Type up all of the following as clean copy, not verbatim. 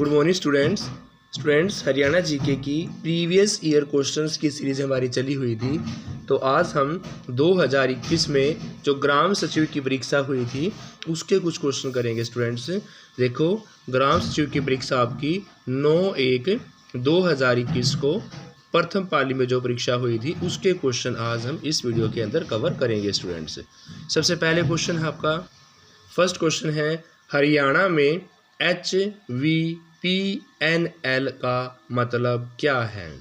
Good morning students Haryana GK की previous year questions की series हमारी चली हुई थी। तो आज हम 2021 में जो ग्राम सचिव की परीक्षा हुई थी उसके कुछ क्वेश्चन करेंगे स्टूडेंट्स। देखो, ग्राम सचिव की परीक्षा आपकी 9/1/2021 को प्रथम पाली में जो परीक्षा हुई थी उसके क्वेश्चन आज हम इस वीडियो के अंदर कवर करेंगे स्टूडेंट्स। सबसे पहले क्वेश्चन है आपका, फर्स्ट क्वेश्चन है, हरियाणा में HVPNL का मतलब क्या है।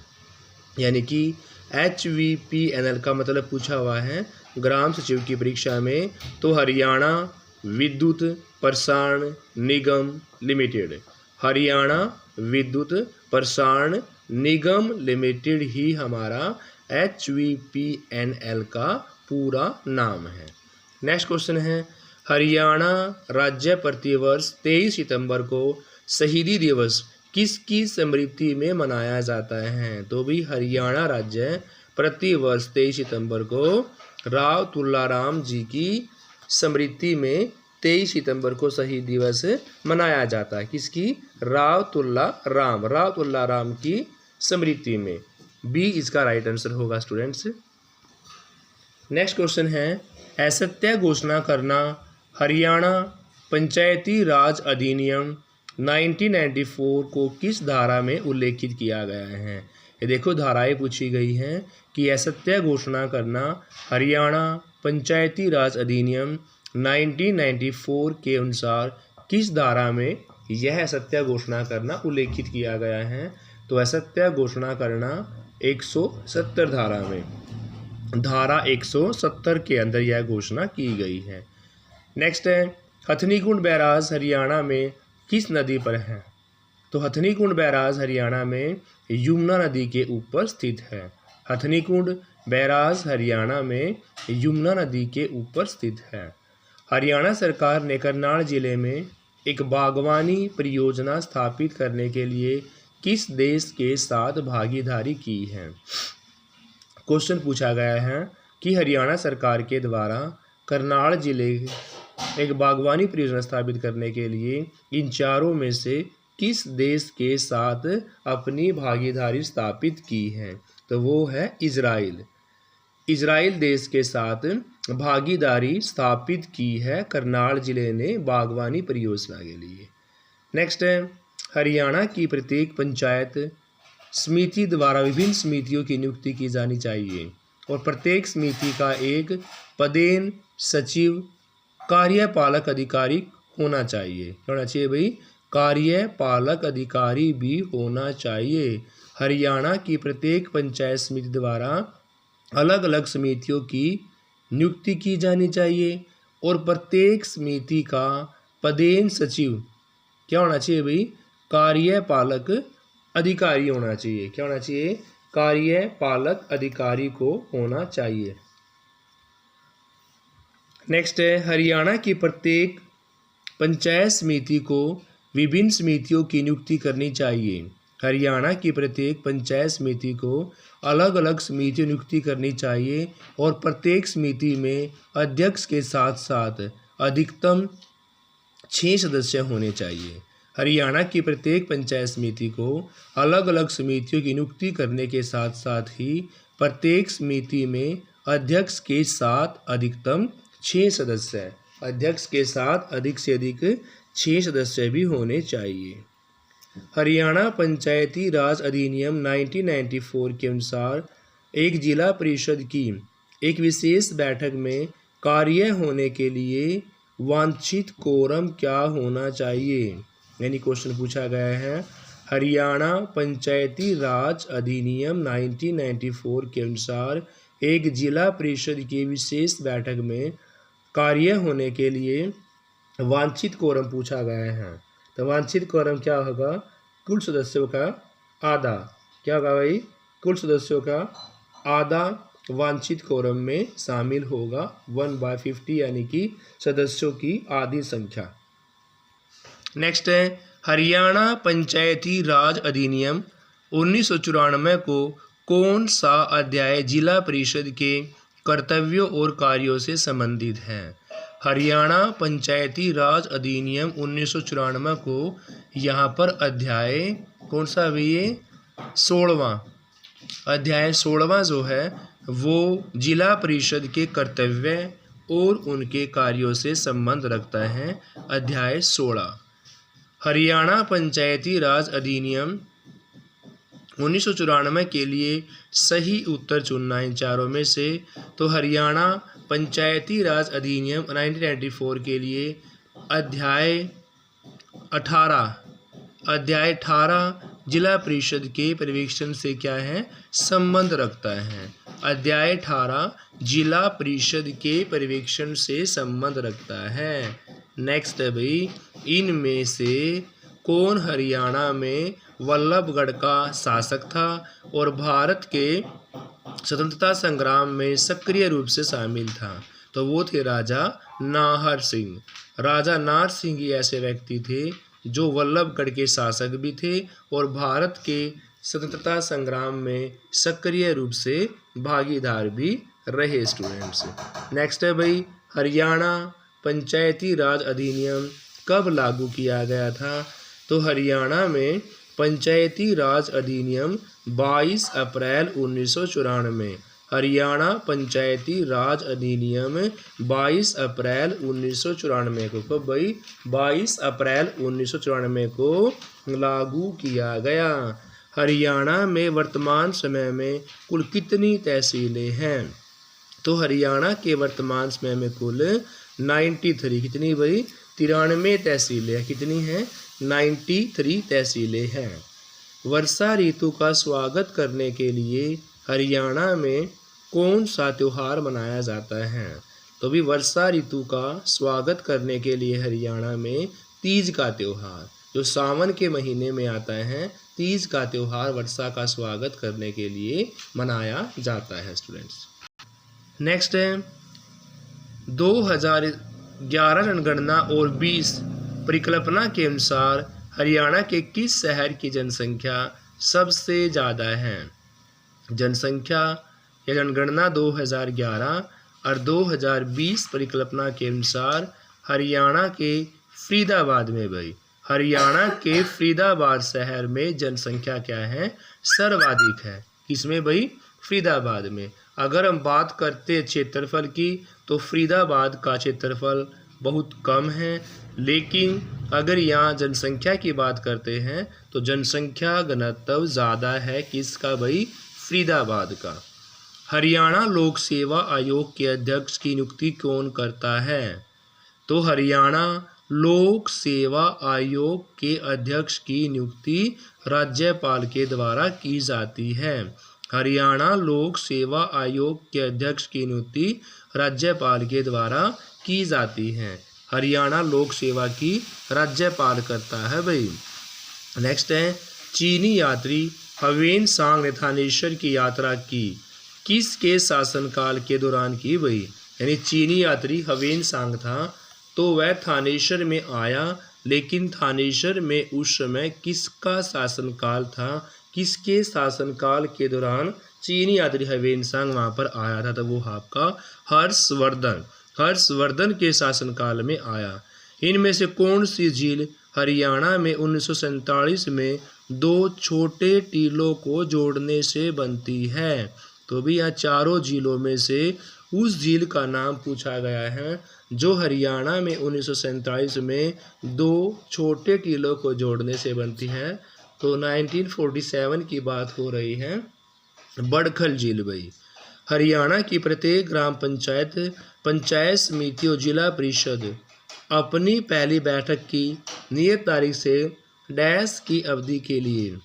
यानी कि HVPNL का मतलब पूछा हुआ है ग्राम सचिव की परीक्षा में। तो हरियाणा विद्युत प्रसारण निगम लिमिटेड, हरियाणा विद्युत प्रसारण निगम लिमिटेड ही हमारा HVPNL का पूरा नाम है। नेक्स्ट क्वेश्चन है, हरियाणा राज्य प्रतिवर्ष 23 सितंबर को शहीदी दिवस किसकी स्मृति में मनाया जाता है। तो भी हरियाणा राज्य प्रतिवर्ष 23 सितंबर को राव तुल्लाराम जी की स्मृति में 23 सितंबर को शहीद दिवस मनाया जाता है। किसकी? राव तुल्लाराम की स्मृति में। बी इसका राइट आंसर होगा स्टूडेंट्स। नेक्स्ट क्वेश्चन है, असत्य घोषणा करना हरियाणा पंचायती राज अधिनियम 1994 को किस धारा में उल्लेखित किया गया है। ये देखो, धाराएं पूछी गई हैं कि असत्य घोषणा करना हरियाणा पंचायती राज अधिनियम 1994 के अनुसार किस धारा में यह असत्य घोषणा करना उल्लेखित किया गया है। तो असत्य घोषणा करना 170 धारा में, धारा 170 के अंदर यह घोषणा की गई है। नेक्स्ट है, हथनीकुंड बैराज हरियाणा में किस नदी पर है। तो हथनीकुंड बैराज हरियाणा में यमुना नदी के ऊपर स्थित है। हथनीकुंड बैराज हरियाणा में यमुना नदी के ऊपर स्थित है। हरियाणा सरकार ने करनाल जिले में एक बागवानी परियोजना स्थापित करने के लिए किस देश के साथ भागीदारी की है। क्वेश्चन पूछा गया है कि हरियाणा सरकार के द्वारा करनाल जिले एक बागवानी परियोजना स्थापित करने के लिए इन चारों में से किस देश के साथ अपनी भागीदारी स्थापित की है। तो वो है इजराइल देश के साथ भागीदारी स्थापित की है करनाल जिले ने बागवानी परियोजना के लिए। नेक्स्ट है, हरियाणा की प्रत्येक पंचायत समिति द्वारा विभिन्न समितियों की नियुक्ति की जानी चाहिए और प्रत्येक समिति का एक पदेन सचिव कार्यपालक अधिकारी होना चाहिए। क्या होना चाहिए भाई? कार्यपालक अधिकारी भी होना चाहिए। हरियाणा की प्रत्येक पंचायत समिति द्वारा अलग अलग समितियों की नियुक्ति की जानी चाहिए और प्रत्येक समिति का पदेन सचिव क्या होना चाहिए भाई? कार्यपालक अधिकारी होना चाहिए। क्या होना चाहिए? कार्यपालक अधिकारी को होना चाहिए। नेक्स्ट है, हरियाणा की प्रत्येक पंचायत समिति को विभिन्न समितियों की नियुक्ति करनी चाहिए। हरियाणा की प्रत्येक पंचायत समिति को अलग अलग समितियों की नियुक्ति करनी चाहिए और प्रत्येक समिति में अध्यक्ष के साथ साथ अधिकतम 6 सदस्य होने चाहिए। हरियाणा की प्रत्येक पंचायत समिति को अलग अलग समितियों की नियुक्ति करने के साथ साथ ही प्रत्येक समिति में अध्यक्ष के साथ अधिकतम 6 सदस्य, अध्यक्ष के साथ अधिक से अधिक 6 सदस्य भी होने चाहिए। हरियाणा पंचायती राज अधिनियम 1994 के अनुसार एक जिला परिषद की एक विशेष बैठक में कार्य होने के लिए वांछित कोरम क्या होना चाहिए। यानी क्वेश्चन पूछा गया है, हरियाणा पंचायती राज अधिनियम 1994 के अनुसार एक जिला परिषद की विशेष बैठक में कार्य होने के लिए वांछित कोरम पूछा गया है। तो वांछित कोरम क्या होगा? कुल सदस्यों का आधा। क्या होगा भाई? कुल सदस्यों का आधा वांछित कोरम में शामिल होगा। 1/50 यानी कि सदस्यों की आधी संख्या। नेक्स्ट है, हरियाणा पंचायती राज अधिनियम 1994 को कौन सा अध्याय जिला परिषद के कर्तव्यों और कार्यों से संबंधित है। हरियाणा पंचायती राज अधिनियम 1994 को यहाँ पर अध्याय कौन सा है ये 16वां अध्याय 16वां जो है वो जिला परिषद के कर्तव्य और उनके कार्यों से संबंध रखता है। अध्याय 16 हरियाणा पंचायती राज अधिनियम 1994 के लिए सही उत्तर चुनना है इन चारों में से। तो हरियाणा पंचायती राज अधिनियम 1994 के लिए अध्याय 18 जिला परिषद के पर्यवेक्षण से क्या है संबंध रखता है। अध्याय 18 जिला परिषद के पर्यवेक्षण से संबंध रखता है। नेक्स्ट है भाई, इनमें से कौन हरियाणा में वल्लभगढ़ का शासक था और भारत के स्वतंत्रता संग्राम में सक्रिय रूप से शामिल था? तो वो थे राजा नाहर सिंह। राजा नाहर सिंह ही ऐसे व्यक्ति थे जो वल्लभगढ़ के शासक भी थे और भारत के स्वतंत्रता संग्राम में सक्रिय रूप से भागीदार भी रहे स्टूडेंट्स। नेक्स्ट है भाई, हरियाणा पंचायती राज अधिनियम कब लागू किया गया था? तो हरियाणा में पंचायती राज अधिनियम 22 अप्रैल 1994 हरियाणा पंचायती राज अधिनियम 22 अप्रैल 1994 को कब भाई 22 अप्रैल 1994 को लागू किया गया। हरियाणा में वर्तमान समय में कुल कितनी तहसीलें हैं? तो हरियाणा के वर्तमान समय में कुल 93 कितनी भाई 93 तहसीलें कितनी हैं 93 तहसीलें हैं। वर्षा ऋतु का स्वागत करने के लिए हरियाणा में कौन सा त्यौहार मनाया जाता है? तो भी वर्षा ऋतु का स्वागत करने के लिए हरियाणा में तीज का त्यौहार जो सावन के महीने में आता है, तीज का त्यौहार वर्षा का स्वागत करने के लिए मनाया जाता है स्टूडेंट्स। नेक्स्ट है 2011 जनगणना और 20 परिकल्पना के अनुसार हरियाणा के किस शहर की जनसंख्या सबसे ज़्यादा है? जनसंख्या या जनगणना 2011 और 2020 परिकल्पना के अनुसार हरियाणा के फरीदाबाद में भाई हरियाणा के फरीदाबाद शहर में जनसंख्या क्या है सर्वाधिक है। किसमें भाई फरीदाबाद में। अगर हम बात करते क्षेत्रफल की तो फरीदाबाद का क्षेत्रफल बहुत कम है, लेकिन अगर यहाँ जनसंख्या की बात करते हैं तो जनसंख्या घनत्व ज़्यादा है किसका भाई फरीदाबाद का। हरियाणा लोक सेवा आयोग के अध्यक्ष की नियुक्ति कौन करता है? तो हरियाणा लोक सेवा आयोग के अध्यक्ष की नियुक्ति राज्यपाल के द्वारा की जाती है। हरियाणा लोक सेवा आयोग के अध्यक्ष की नियुक्ति राज्यपाल के द्वारा की जाती है। हरियाणा लोक सेवा की राज्यपाल करता है भाई। नेक्स्ट है चीनी यात्री हवेन सांग ने थानेश्वर की यात्रा की किसके शासनकाल के दौरान की भाई? यानी चीनी यात्री हवेन सांग था तो वह थानेश्वर में आया, लेकिन थानेश्वर में उस समय किसका शासनकाल था? किसके शासनकाल के दौरान चीनी यात्री हवेन सांग वहाँ पर आया था? तो वो आपका हर्षवर्धन के शासनकाल में आया। इनमें से कौन सी झील हरियाणा में 1947 में 2 छोटे टीलों को जोड़ने से बनती है? तो भी यहाँ चारों झीलों में से उस झील का नाम पूछा गया है जो हरियाणा में 1947 में 2 छोटे टीलों को जोड़ने से बनती है। तो 1947 की बात हो रही है बड़खल झील भाई। हरियाणा की प्रत्येक ग्राम पंचायत, पंचायत समिति और जिला परिषद अपनी पहली बैठक की नियत तारीख से डैश की अवधि के लिए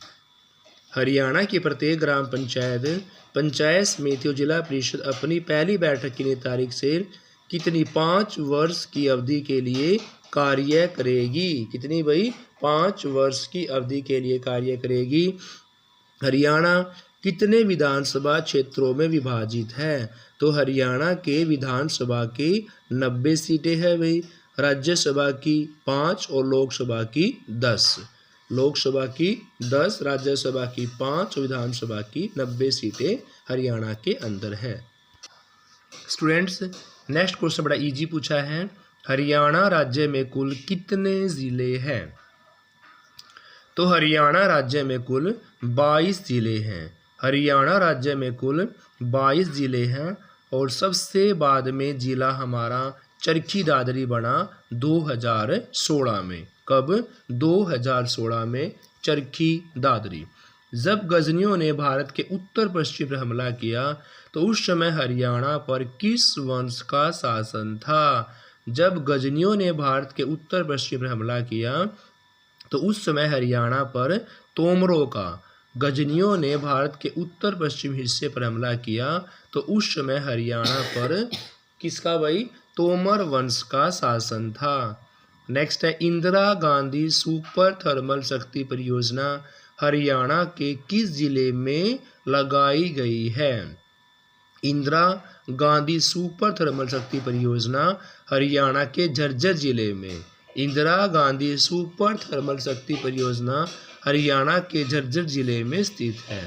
हरियाणा की प्रत्येक ग्राम पंचायत, पंचायत समिति और जिला परिषद अपनी पहली बैठक की नियत तारीख से कितनी 5 वर्ष की अवधि के लिए कार्य करेगी? कितनी भाई 5 वर्ष की अवधि के लिए कार्य करेगी। हरियाणा कितने विधानसभा क्षेत्रों में विभाजित है? तो हरियाणा के विधानसभा की 90 सीटें हैं भाई, राज्यसभा की 5 और लोकसभा की 10। लोकसभा की 10, राज्यसभा की 5 और विधानसभा की 90 सीटें हरियाणा के अंदर है। स्टूडेंट्स, नेक्स्ट क्वेश्चन बड़ा इजी पूछा है। हरियाणा राज्य में कुल कितने ज़िले हैं? तो हरियाणा राज्य में कुल 22 ज़िले हैं। हरियाणा राज्य में कुल 22 ज़िले हैं और सबसे बाद में ज़िला हमारा चरखी दादरी बना 2016 में। कब? 2016 में चरखी दादरी। जब गजनियों ने भारत के उत्तर पश्चिम पर हमला किया तो उस समय हरियाणा पर किस वंश का शासन था? जब गजनियों ने भारत के उत्तर पश्चिम पर हमला किया तो उस समय हरियाणा पर तोमरों का, गजनियों ने भारत के उत्तर पश्चिम हिस्से पर हमला किया तो उस समय हरियाणा पर किसका भाई? तोमर वंश का शासन था। नेक्स्ट है, इंदिरा गांधी सुपर थर्मल शक्ति परियोजना हरियाणा के किस जिले में लगाई गई है? इंदिरा गांधी सुपर थर्मल शक्ति परियोजना हरियाणा के झज्जर जिले में। इंदिरा गांधी सुपर थर्मल शक्ति परियोजना हरियाणा के झज्जर जिले में स्थित है।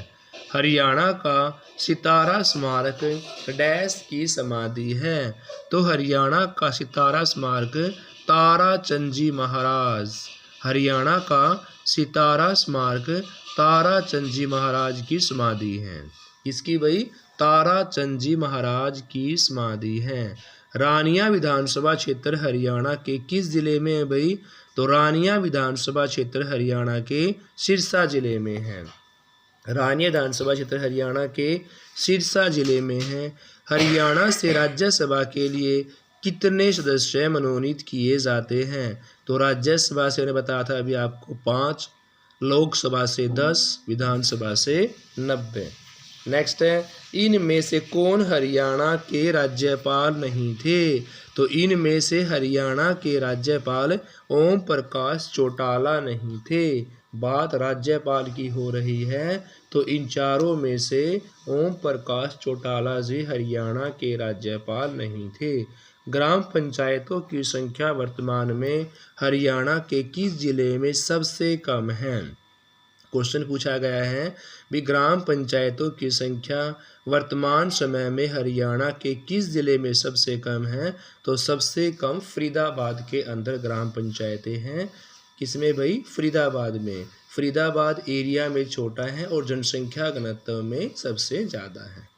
हरियाणा का सितारा स्मारक डैश की समाधि है? तो हरियाणा का सितारा स्मारक ताराचंद महाराज, हरियाणा का सितारा स्मारक ताराचंद महाराज की समाधि है। इसकी भाई ताराचंद महाराज की समाधि है। रानिया विधानसभा क्षेत्र हरियाणा के किस जिले में है भाई? तो रानिया विधानसभा क्षेत्र हरियाणा के सिरसा जिले में है। रानिया विधानसभा क्षेत्र हरियाणा के सिरसा जिले में है। हरियाणा से राज्यसभा के लिए कितने सदस्य मनोनीत किए जाते हैं? तो राज्यसभा से मैंने बताया था अभी आपको 5, लोकसभा से 10, विधानसभा से 90। नेक्स्ट है, इनमें से कौन हरियाणा के राज्यपाल नहीं थे? तो इनमें से हरियाणा के राज्यपाल ओम प्रकाश चौटाला नहीं थे। बात राज्यपाल की हो रही है तो इन चारों में से ओम प्रकाश चौटाला जी हरियाणा के राज्यपाल नहीं थे। ग्राम पंचायतों की संख्या वर्तमान में हरियाणा के किस जिले में सबसे कम है? क्वेश्चन पूछा गया है भी ग्राम पंचायतों की संख्या वर्तमान समय में हरियाणा के किस जिले में सबसे कम है? तो सबसे कम फरीदाबाद के अंदर ग्राम पंचायतें हैं। किसमें भाई? फरीदाबाद में। फरीदाबाद एरिया में छोटा है और जनसंख्या घनत्व में सबसे ज़्यादा है।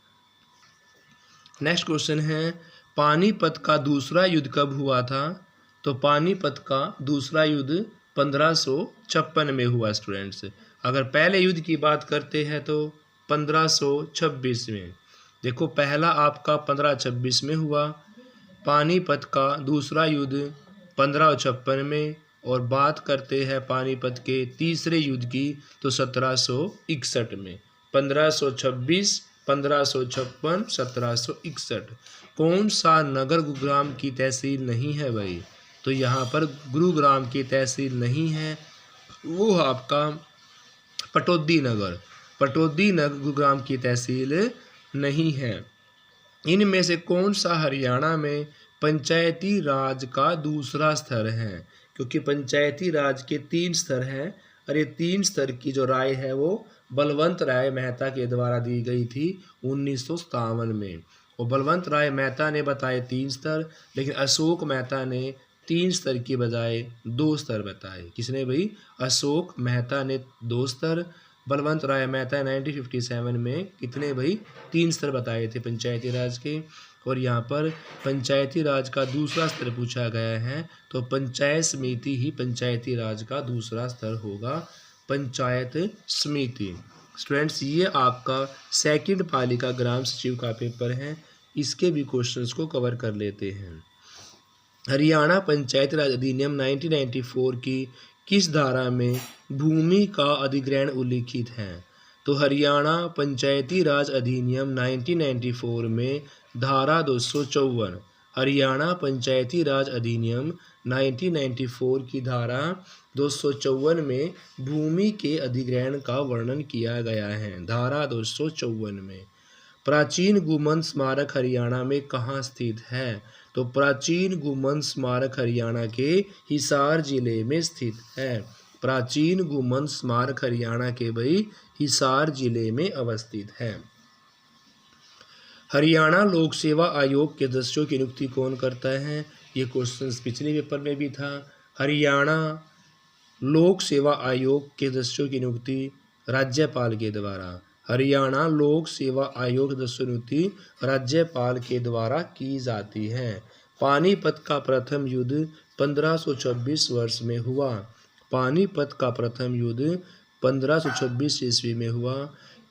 नेक्स्ट क्वेश्चन है, पानीपत का दूसरा युद्ध कब हुआ था? तो पानीपत का दूसरा युद्ध 1556 में हुआ स्टूडेंट्स। अगर पहले युद्ध की बात करते हैं तो 1526 में। देखो पहला आपका 1526 में हुआ, पानीपत का दूसरा युद्ध 1556 में, और बात करते हैं पानीपत के तीसरे युद्ध की तो 1761 में। 1526, 1556, 1761। कौन सा नगर गुरुग्राम की तहसील नहीं है भाई? तो यहाँ पर गुरुग्राम की तहसील नहीं है, वो आपका पटौदी नगर। पटौदी नगर गुरुग्राम की तहसील नहीं है। इनमें से कौन सा हरियाणा में पंचायती राज का दूसरा स्तर है? क्योंकि पंचायती राज के 3 स्तर हैं और ये 3 स्तर की जो राय है वो बलवंत राय मेहता के द्वारा दी गई थी 1957 में। और बलवंत राय मेहता ने बताए 3 स्तर, लेकिन अशोक मेहता ने 3 स्तर की बजाय 2 स्तर बताए। किसने भाई? अशोक मेहता ने 2 स्तर, बलवंत राय मेहता 1957 में कितने भाई? 3 स्तर बताए थे पंचायती राज के। और यहाँ पर पंचायती राज का दूसरा स्तर पूछा गया है तो पंचायत समिति ही पंचायती राज का दूसरा स्तर होगा, पंचायत समिति। स्टूडेंट्स, ये आपका सेकंड पालिका ग्राम सचिव का पेपर है, इसके भी क्वेश्चंस को कवर कर लेते हैं। हरियाणा पंचायती राज अधिनियम 1994 की किस धारा में भूमि का अधिग्रहण उल्लिखित है? तो हरियाणा पंचायती राज अधिनियम 1994 में धारा 254, हरियाणा पंचायती राज अधिनियम 1994 की धारा 254 में भूमि के अधिग्रहण का वर्णन किया गया है। धारा 254 में। प्राचीन गुमन स्मारक हरियाणा में कहाँ स्थित है? तो प्राचीन गुमन स्मारक हरियाणा के हिसार जिले में स्थित है। प्राचीन गुमन स्मारक हरियाणा के भाई हिसार जिले में अवस्थित है। हरियाणा लोक सेवा आयोग के सदस्यों की नियुक्ति कौन करता है? ये क्वेश्चन पिछले पेपर में भी था। हरियाणा लोक सेवा आयोग के सदस्यों की नियुक्ति राज्यपाल के द्वारा। हरियाणा लोक सेवा आयोग सदस्यों की नियुक्ति राज्यपाल के द्वारा की जाती है। पानीपत का प्रथम युद्ध 1526 वर्ष में हुआ। पानीपत का प्रथम युद्ध 1526 ईस्वी में हुआ।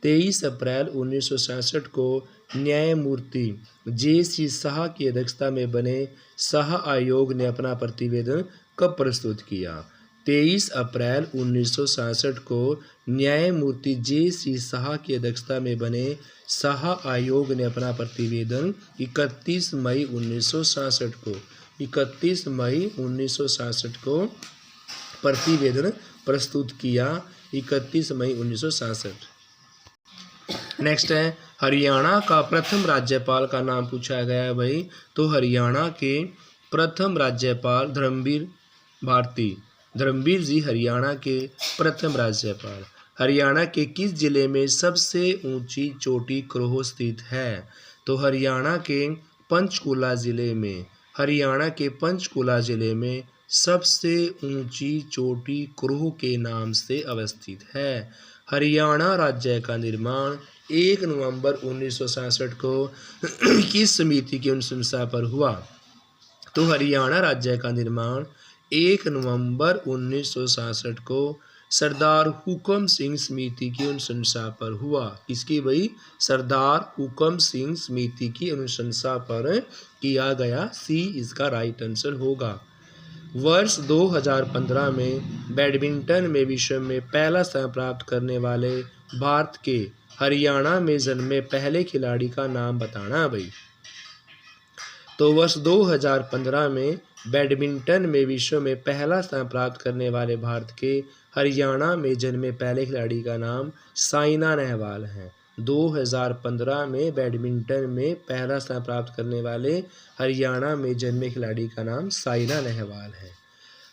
23 अप्रैल 1967 को न्यायमूर्ति जे.सी. शाह की अध्यक्षता में बने शाह आयोग ने अपना प्रतिवेदन कब प्रस्तुत किया? 23 अप्रैल 1967 को न्यायमूर्ति जे.सी. शाह की अध्यक्षता में बने शाह आयोग ने अपना प्रतिवेदन 31 मई 1967 को 31 मई 1967 को प्रतिवेदन प्रस्तुत किया। 31 मई 1967। नेक्स्ट है हरियाणा का प्रथम राज्यपाल का नाम पूछा गया है भाई। तो हरियाणा के प्रथम राज्यपाल धर्मवीर भारती। धर्मवीर जी हरियाणा के प्रथम राज्यपाल। हरियाणा के किस जिले में सबसे ऊंची चोटी क्रोह स्थित है? तो हरियाणा के पंचकुला जिले में। हरियाणा के पंचकुला जिले में सबसे ऊंची चोटी क्रोह के नाम से अवस्थित है। हरियाणा राज्य का निर्माण 1 नवंबर 1967 को किस समिति की अनुशंसा पर हुआ? तो हरियाणा राज्य का निर्माण 1 नवंबर 1967 को सरदार हुकम सिंह समिति की अनुशंसा पर हुआ। किसकी भाई? सरदार हुकम सिंह समिति की अनुशंसा पर किया गया। सी इसका राइट आंसर होगा। वर्ष 2015 में बैडमिंटन में विश्व में पहला स्थान प्राप्त करने वाले भारत के हरियाणा में जन्मे पहले खिलाड़ी का नाम बताना भाई। तो वर्ष 2015 में बैडमिंटन में विश्व में पहला स्थान प्राप्त करने वाले भारत के हरियाणा में जन्मे पहले खिलाड़ी का नाम साइना नेहवाल है। 2015 में बैडमिंटन में पहला स्थान प्राप्त करने वाले हरियाणा में जन्मे खिलाड़ी का नाम साइना नेहवाल है।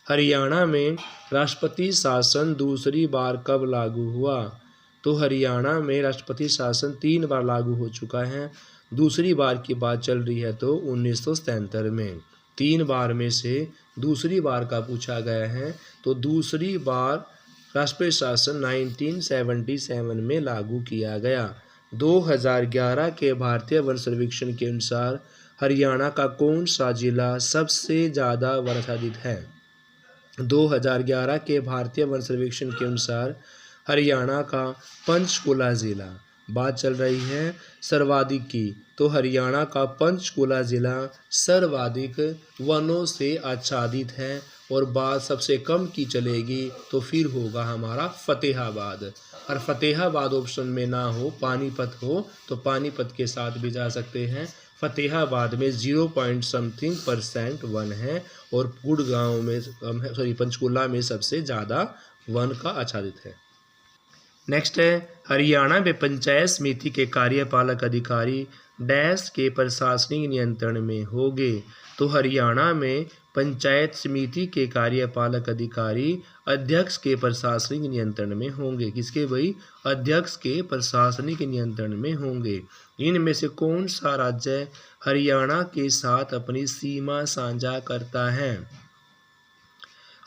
हरियाणा में राष्ट्रपति शासन दूसरी बार कब लागू हुआ? तो हरियाणा में राष्ट्रपति शासन 3 बार लागू हो चुका है। दूसरी बार की बात चल रही है तो 1977 में। 3 बार में से दूसरी बार का पूछा गया है तो दूसरी बार राष्ट्रपति शासन 1977 में लागू किया गया। 2011 के भारतीय वन सर्वेक्षण के अनुसार हरियाणा का कौन सा जिला सबसे ज़्यादा वर्षाच्छादित है? 2011 के भारतीय वन सर्वेक्षण के अनुसार हरियाणा का पंचकुला जिला। बात चल रही है सर्वाधिक की, तो हरियाणा का पंचकुला जिला सर्वाधिक वनों से आच्छादित है। और बात सबसे कम की चलेगी तो फिर होगा हमारा फतेहाबाद। और फतेहाबाद ऑप्शन में ना हो, पानीपत हो तो पानीपत के साथ भी जा सकते हैं। फतेहाबाद में 0.something% वन है और गुड़गांव में पंचकुला में सबसे ज़्यादा वन का आच्छादित है। नेक्स्ट है हरियाणा में पंचायत समिति के कार्यपालक अधिकारी डैश के प्रशासनिक नियंत्रण में होंगे। तो हरियाणा में पंचायत समिति के कार्यपालक अधिकारी अध्यक्ष के प्रशासनिक नियंत्रण में होंगे। किसके भाई? अध्यक्ष के प्रशासनिक नियंत्रण में होंगे। इनमें से कौन सा राज्य हरियाणा के साथ अपनी सीमा साझा करता है?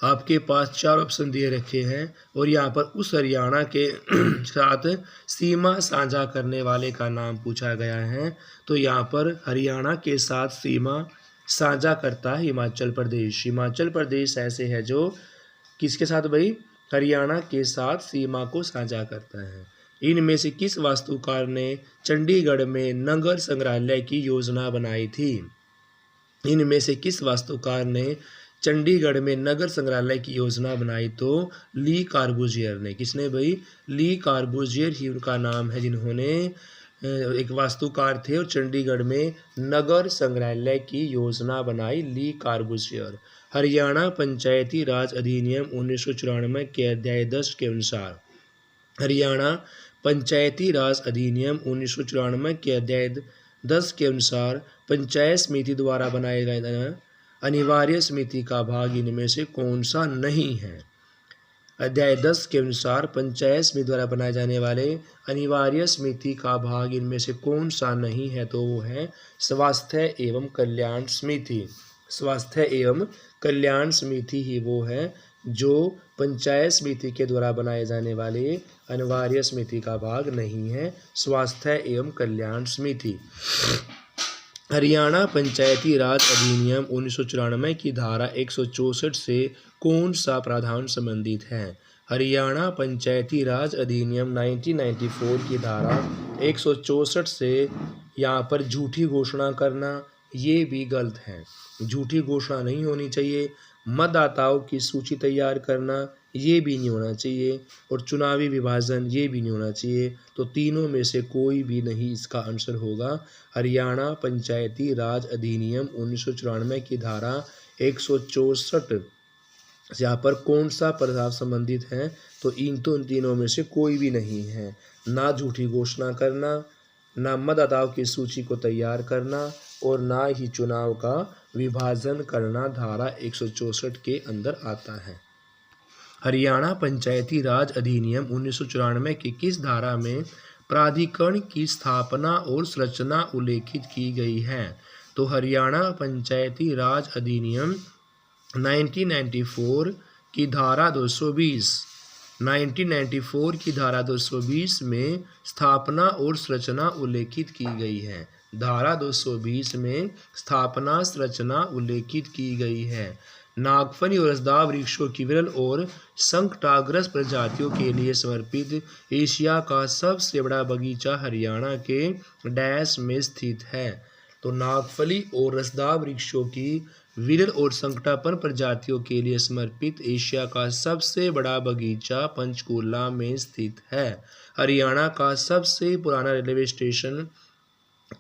आपके पास 4 ऑप्शन दिए रखे हैं और यहाँ पर उस हरियाणा के साथ सीमा साझा करने वाले का नाम पूछा गया है। तो यहाँ पर हरियाणा के साथ सीमा साझा करता है हिमाचल प्रदेश। हिमाचल प्रदेश ऐसे है जो किसके साथ भाई? हरियाणा के साथ सीमा को साझा करता है। इनमें से किस वास्तुकार ने चंडीगढ़ में नगर संग्रहालय की योजना बनाई थी? इनमें से किस वास्तुकार ने चंडीगढ़ में नगर संग्रहालय की योजना बनाई? तो ली कार्बूजियर ने। किसने भाई? ली कार्बूजियर ही उनका नाम है जिन्होंने एक वास्तुकार थे और चंडीगढ़ में नगर संग्रहालय की योजना बनाई। ली कार्बूजियर। हरियाणा पंचायती राज अधिनियम 1994 के अध्याय 10 के अनुसार हरियाणा पंचायती राज अधिनियम 1994 के अध्याय 10 के अनुसार पंचायत समिति द्वारा बनाए गए अनिवार्य समिति का भाग इनमें से कौन सा नहीं है? अध्याय 10 के अनुसार पंचायत समिति द्वारा बनाए जाने वाले अनिवार्य समिति का भाग इनमें से कौन सा नहीं है, तो वो है स्वास्थ्य एवं कल्याण समिति। स्वास्थ्य एवं कल्याण समिति ही वो है जो पंचायत समिति के द्वारा बनाए जाने वाले अनिवार्य समिति का भाग नहीं है, स्वास्थ्य एवं कल्याण समिति। हरियाणा पंचायती राज अधिनियम 1994 की धारा 164 से कौन सा प्रावधान संबंधित है? हरियाणा पंचायती राज अधिनियम 1994 की धारा 164 से यहाँ पर झूठी घोषणा करना ये भी गलत है। झूठी घोषणा नहीं होनी चाहिए। मतदाताओं की सूची तैयार करना ये भी नहीं होना चाहिए, और चुनावी विभाजन ये भी नहीं होना चाहिए। तो तीनों में से कोई भी नहीं इसका आंसर होगा। हरियाणा पंचायती राज अधिनियम 1994 की धारा 164 यहाँ पर कौन सा प्रस्ताव संबंधित है, तो इन तीनों में से कोई भी नहीं है। ना झूठी घोषणा करना, ना मतदाताओं की सूची को तैयार करना, और ना ही चुनाव का विभाजन करना धारा 164 के अंदर आता है। हरियाणा पंचायती राज अधिनियम 1994 की किस धारा में प्राधिकरण की स्थापना और संरचना उल्लेखित की गई है? तो हरियाणा पंचायती राज अधिनियम 1994 की धारा 1994 की धारा 220 में स्थापना और संरचना उल्लेखित की गई है। धारा 220 में स्थापना संरचना उल्लेखित की गई है। नागफनी और रसदार वृक्षों की विरल और संकटाग्रस्त प्रजातियों के लिए समर्पित एशिया का सबसे बड़ा बगीचा हरियाणा के डैश में स्थित है। तो नागफली और रसदार वृक्षों की विरल और संकटापन्न प्रजातियों के लिए समर्पित एशिया का सबसे बड़ा बगीचा पंचकूला में स्थित है। हरियाणा का सबसे पुराना रेलवे स्टेशन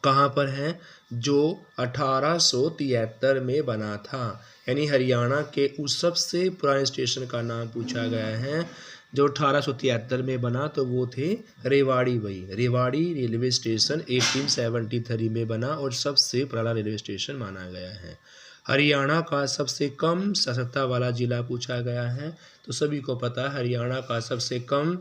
कहाँ पर है? जो 1873 में बना था। यानी हरियाणा के उस सबसे पुराने स्टेशन का नाम पूछा गया है जो 1873 में बना, तो वो थे रेवाड़ी। भाई रेवाड़ी रेलवे स्टेशन 1873 में बना और सबसे पुराना रेलवे स्टेशन माना गया है। हरियाणा का सबसे कम सतर्कता वाला जिला पूछा गया है, तो सभी को पता है हरियाणा का सबसे कम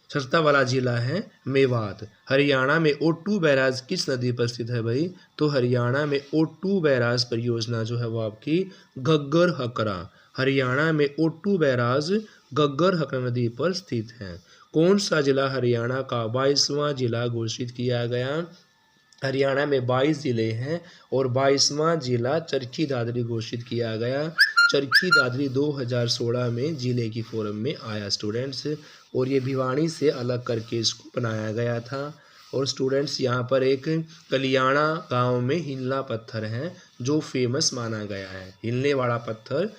सतर्कता वाला जिला है मेवात। हरियाणा में O2 बैराज किस नदी पर स्थित है भाई? तो हरियाणा में O2 बैराज परियोजना जो है वो आपकी घग्गर हकरा, हरियाणा में O2 बैराज घग्गर हकरा नदी पर स्थित है। कौन सा जिला हरियाणा का 22वां जिला घोषित किया गया? हरियाणा में 22 जिले हैं और 22वां जिला चरखी दादरी घोषित किया गया। चरखी दादरी 2016 में जिले की फोरम में आया स्टूडेंट्स, और ये भिवानी से अलग करके इसको बनाया गया था। और स्टूडेंट्स यहाँ पर एक कलियाणा गांव में हिलना पत्थर है जो फेमस माना गया है। हिलने वाला पत्थर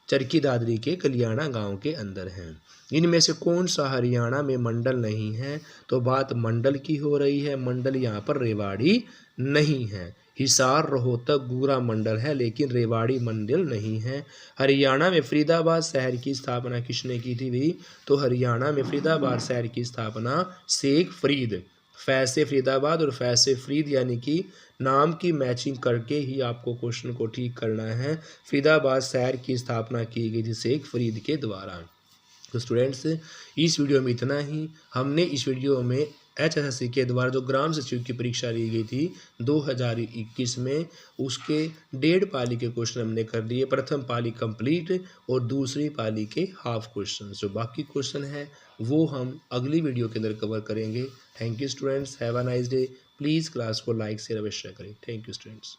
चरखी दादरी के कलियाणा गांव के अंदर है। इनमें से कौन सा हरियाणा में मंडल नहीं है? तो बात मंडल की हो रही है। मंडल यहाँ पर रेवाड़ी नहीं है। हिसार रोहतक गुरा मंडल है, लेकिन रेवाड़ी मंडल नहीं है। हरियाणा में फरीदाबाद शहर की स्थापना किसने की थी भाई? तो हरियाणा में फरीदाबाद शहर की स्थापना शेख फरीद, फैसे फरीदाबाद और फैसे फरीद यानी कि नाम की मैचिंग करके ही आपको क्वेश्चन को ठीक करना है। फरीदाबाद शहर की स्थापना की गई थी शेख फरीद के द्वारा। तो स्टूडेंट्स इस वीडियो में इतना ही। हमने इस वीडियो में HSSC के द्वारा जो ग्राम सचिव की परीक्षा ली गई थी 2021 में, उसके 1.5 पाली के क्वेश्चन हमने कर लिए। प्रथम पाली कंप्लीट और दूसरी पाली के हाफ क्वेश्चन। जो बाकी क्वेश्चन है वो हम अगली वीडियो के अंदर कवर करेंगे। Thank you students, have a nice day. Please class को लाइक शेयर अवश्य करें। Thank you students.